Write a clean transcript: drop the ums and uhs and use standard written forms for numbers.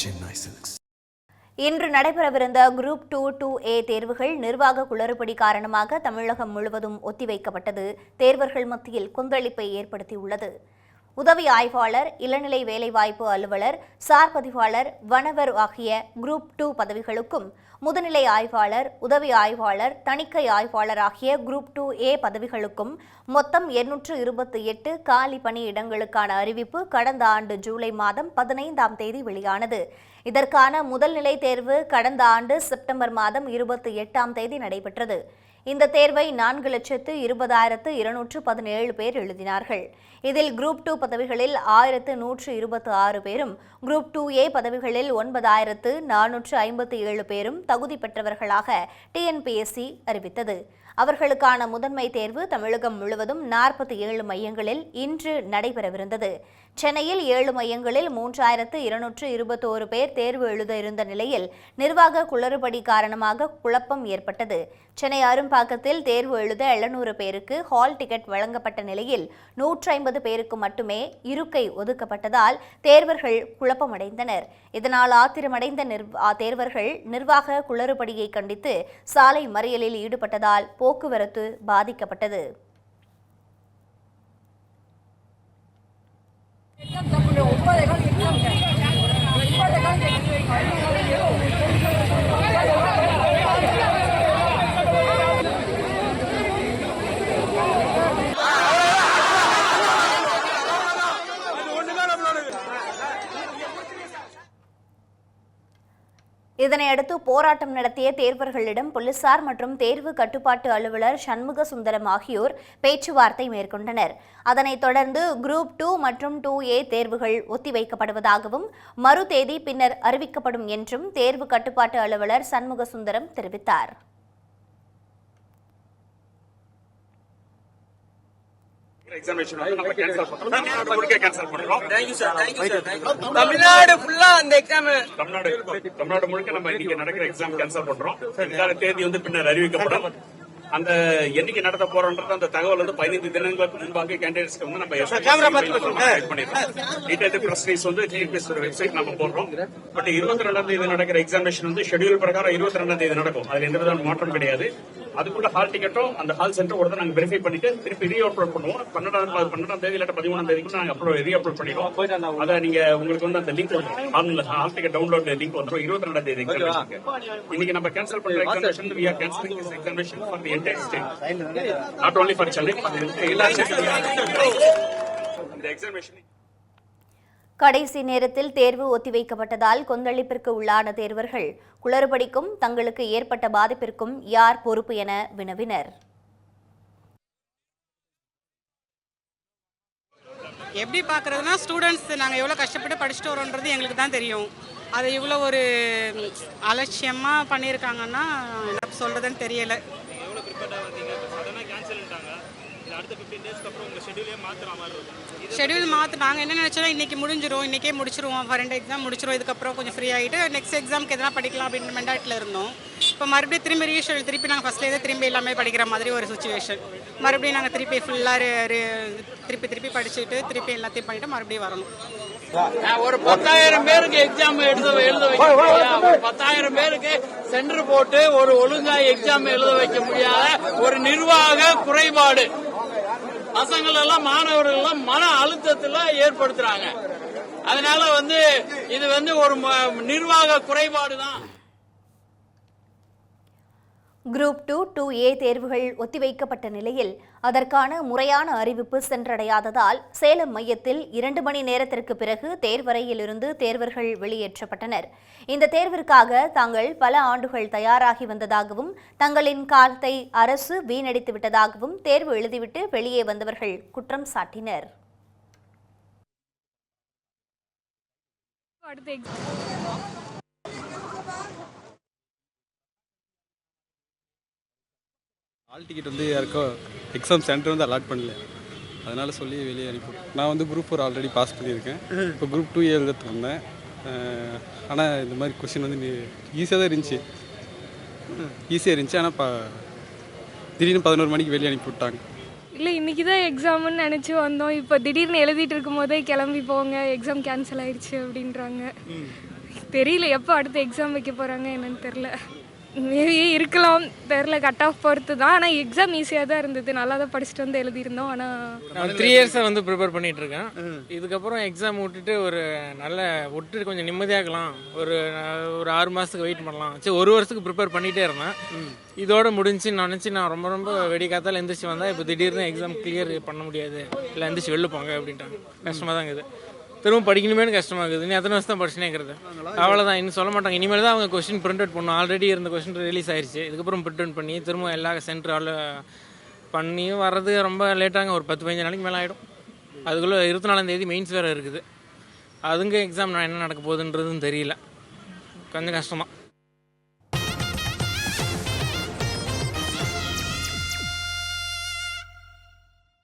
Chennai Silks. இன்று நடைபெறவிருந்த group 2-2A தேர்வுகள் நிர்வாக குளறுபடி காரணமாக தமிழகம் முழுவதும் ஒத்திவைக்கப்பட்டது தேர்வர்கள் மத்தியில் கொந்தளிப்பை ஏற்படுத்தியுள்ளது. உதவி ஆய்வாளர், இளநிலை வேலைவாய்ப்பு அலுவலர், சார் பதிவாளர், வனவர் ஆகிய குரூப் 2 பதவிகளுக்கும், முதுநிலை ஆய்வாளர், உதவி ஆய்வாளர், தணிக்கை ஆய்வாளர் ஆகிய குரூப் 2A பதவிகளுக்கும் மொத்தம் 828 காலி பணியிடங்களுக்கான அறிவிப்பு கடந்த ஆண்டு ஜூலை மாதம் 15ஆம் தேதி வெளியானது. இதற்கான முதல்நிலை தேர்வு கடந்த ஆண்டு செப்டம்பர் மாதம் 28ஆம் தேதி நடைபெற்றது. இந்த தேர்வை 4,20,217 பேர் எழுதினார்கள். இதில் குரூப் 2 பதவிகளில் 1,126 பேரும், குரூப் 2A பதவிகளில் 9,457 பேரும் தகுதி பெற்றவர்களாக TNPSC அறிவித்தது. அவர்களுக்கான முதன்மை தேர்வு தமிழகம் முழுவதும் 47 மையங்களில் இன்று நடைபெறவிருந்தது. சென்னையில் 7 மையங்களில் 3,221 பேர் தேர்வு எழுத இருந்த நிலையில் நிர்வாக குளறுபடி காரணமாக குழப்பம் ஏற்பட்டது. சென்னை அரும்பாக்கத்தில் தேர்வு எழுத 700 பேருக்கு ஹால் டிக்கெட் வழங்கப்பட்ட நிலையில் 150 பேருக்கு மட்டுமே இருக்கை ஒதுக்கப்பட்டதால் தேர்வர்கள் குழப்பமடைந்தனர். இதனால் ஆத்திரமடைந்த தேர்வர்கள் நிர்வாக குளறுபடியை கண்டித்து சாலை மறியலில் ஈடுபட்டதால் போக்குவரத்து பாதிக்கப்பட்டது. இதனையடுத்து போராட்டம் நடத்திய தேர்வர்களிடம் போலீசார் மற்றும் தேர்வு கட்டுப்பாட்டு அலுவலர் சண்முக சுந்தரம் ஆகியோர் பேச்சுவார்த்தை மேற்கொண்டனர். அதனைத் தொடர்ந்து குரூப் 2 மற்றும் 2A தேர்வுகள் ஒத்திவைக்கப்படுவதாகவும் மறு தேதி பின்னர் அறிவிக்கப்படும் என்றும் தேர்வு கட்டுப்பாட்டு அலுவலர் சண்முக சுந்தரம் தெரிவித்தார். தமிழ்நாடு ஃபுல்லா அந்த எக்ஸாம் தமிழ்நாடு முழுக்க நம்ம இன்னைக்கு நடக்கிற எக்ஸாம் கேன்சல் பண்றோம். தேதி வந்து பின்னர் அறிவிக்கப்படும். அந்த என்னைக்கு நடத்த போறோம்ன்றது அந்த தகவல் வந்து 15 தினங்களுக்கு முன்பாக கேண்டிடேட்ஸ்க்கு வந்து நம்ம வெப்சைட் நம்ம போடுறோம். பட் 22ஆம் தேதி நடக்கிற எக்ஸாமினேஷன் வந்து ஷெட்யூல் பிரகாரம் 22ஆம் தேதி நடக்கும். அதுல எந்த விதமான மாற்றம் கிடையாது. அதுக்குள்ள ஹால் டிக்கெட்டும் அந்த ஹால் சென்டர் கூட நாங்க வெரிஃபை பண்ணிட்டு திருப்பி ரீ அப்லோட் பண்ணுவோம். 12ஆம் தேதி இல்ல 13ஆம் தேதிக்கு நாங்க ரீ அப்லோட் பண்ணிடுவோம். அதை நீங்க உங்களுக்கு வந்து அந்த link hall ticket download link வந்துடும். 22ஆம் தேதி இன்னைக்கு நம்ம கேன்சல் பண்ற examination we are cancelling this examination for the entire state, not only for Chennai, but எல்லா ஸ்டேட்லயும் the examination. கடைசி நேரத்தில் தேர்வு ஒத்திவைக்கப்பட்டதால் கொந்தளிப்பிற்கு உள்ளான தேர்வர்கள் குளறுபடிக்கும் தங்களுக்கு ஏற்பட்ட பாதிப்பிற்கும் யார் பொறுப்பு என வினவினர். எப்படி பார்க்குறதுனா ஸ்டூடெண்ட்ஸ் நாங்கள் எவ்வளோ கஷ்டப்பட்டு படிச்சுட்டு வரோன்றது எங்களுக்கு தான் தெரியும். அதை இவ்வளோ ஒரு அலட்சியமாக பண்ணியிருக்காங்கன்னா என்ன சொல்கிறதுன்னு தெரியலை. ஷெட்யூல் நாங்கள் என்ன நினச்சோம், இன்றைக்கி முடிஞ்சிடும், இன்றைக்கே முடிச்சிருவோம், 2 எக்ஸாம் முடிச்சிடும், இதுக்கப்புறம் கொஞ்சம் ஃப்ரீ ஆகிட்டு நெக்ஸ்ட் எக்ஸாமுக்கு எதனா படிக்கலாம் அப்படின்னு மெண்டாட்டில் இருந்தோம். இப்போ மறுபடியும் திரும்பி ரீஷெட்யூல் திருப்பி நாங்கள் ஃபஸ்ட்லேயே திரும்பி எல்லாமே படிக்கிற மாதிரி ஒரு சுச்சுவேஷன். மறுபடியும் நாங்கள் திருப்பி ஃபுல்லாக திருப்பி படிச்சுட்டு திருப்பி எல்லாத்தையும் பண்ணிட்டு மறுபடியும் வரணும். ஒரு 10,000 பேருக்கு எக்ஸாம் எழுத வைக்க 10,000 பேருக்கு சென்டர் போட்டு ஒரு ஒழுங்கா எக்ஸாம் எழுத வைக்க முடியாத ஒரு நிர்வாக குறைபாடு. பசங்கள் எல்லாம் மாணவர்கள் எல்லாம் மன அழுத்தத்துல ஏற்படுத்துறாங்க. அதனால வந்து இது வந்து ஒரு நிர்வாக குறைபாடு தான். குரூப் 2, 2A தேர்வுகள் ஒத்திவைக்கப்பட்ட நிலையில் அதற்கான முறையான அறிவிப்பு சென்றடையாததால் சேலம் மையத்தில் 2 மணி நேரத்திற்கு பிறகு தேர்வறையிலிருந்து தேர்வர்கள் வெளியேற்றப்பட்டனர். இந்த தேர்விற்காக தாங்கள் பல ஆண்டுகள் தயாராகி வந்ததாகவும் தங்களின் காலத்தை அரசு வீணடித்து விட்டதாகவும் தேர்வு எழுதிவிட்டு வெளியே வந்தவர்கள் குற்றம் சாட்டினர். ஹால் டிக்கெட் வந்து யாருக்கோ எக்ஸாம் சென்டர் வந்து அலாட் பண்ணல, அதனால் சொல்லி வெளியே அனுப்பிவிட்டேன். நான் வந்து குரூப் 4 ஆல்ரெடி பாஸ் பண்ணியிருக்கேன். இப்போ குரூப் 2 எழுதுறதுக்கு வந்தேன். ஆனால் இந்த மாதிரி கொஸ்டின் வந்து ஈஸியாக தான் இருந்துச்சு, ஆனால் திடீர்னு 11 மணிக்கு வெளியே அனுப்பி விட்டாங்க. இல்லை, இன்றைக்கி தான் எக்ஸாம்னு நினச்சி வந்தோம். இப்போ திடீர்னு எழுதிட்டு இருக்கும் போதே கிளம்பி போங்க, எக்ஸாம் கேன்சல் ஆயிடுச்சு அப்படின்றாங்க. தெரியல எப்போ அடுத்த எக்ஸாம் வைக்க போகிறாங்க என்னன்னு தெரில. மேபி இருக்கலாம், தெரில. கட் ஆஃப் பொறுத்து தான். ஆனால் எக்ஸாம் ஈஸியாக தான் இருந்தது, நல்லா தான் படிச்சுட்டு வந்து எழுதியிருந்தோம். ஆனால் நான் 3 இயர்ஸாக வந்து ப்ரிப்பேர் பண்ணிட்டு இருக்கேன். இதுக்கப்புறம் எக்ஸாம் விட்டுட்டு விட்டுட்டு கொஞ்சம் நிம்மதியாகலாம், ஒரு 6 மாதத்துக்கு வெயிட் பண்ணலாம். சரி, 1 வருஷத்துக்கு ப்ரிப்பேர் பண்ணிகிட்டே இருந்தேன். இதோட முடிஞ்சுன்னு நினச்சி நான் ரொம்ப ரொம்ப வெடிக்காத்தால் எந்திரிச்சு வந்தால் இப்போ திடீர்னு எக்ஸாம் கிளியர் பண்ண முடியாது, இல்லை எந்திரிச்சு வெளில போங்க அப்படின்ட்டாங்க. கஷ்டமாக தான் இருக்குது, திரும்ப படிக்கணுமேனு கஷ்டமாக இருக்குது. இன்னும் எத்தனை வருஷம் தான் படிச்சுனேங்கிறது, அவ்வளோதான். இன்னும் சொல்ல மாட்டாங்க. இனிமேல் தான் அவங்க கொஸ்டின் பிரிண்ட் அவுட் பண்ணணும். ஆல்ரெடி இருந்த கொஸ்டின் ரிலீஸ் ஆயிடுச்சு, இதுக்கப்புறம் பிரிண்ட் அவுட் பண்ணி திரும்ப எல்லா சென்டர் பண்ணி வர்றது ரொம்ப லேட்டாங்க. ஒரு 10-15 நாளைக்கு மேலே ஆகிடும். அதுக்குள்ளே 24ஆம் தேதி மெயின்ஸ் வேறு இருக்குது. அதுங்க எக்ஸாம் என்ன நடக்க போகுதுன்றதும் தெரியல, கொஞ்சம் கஷ்டமாக.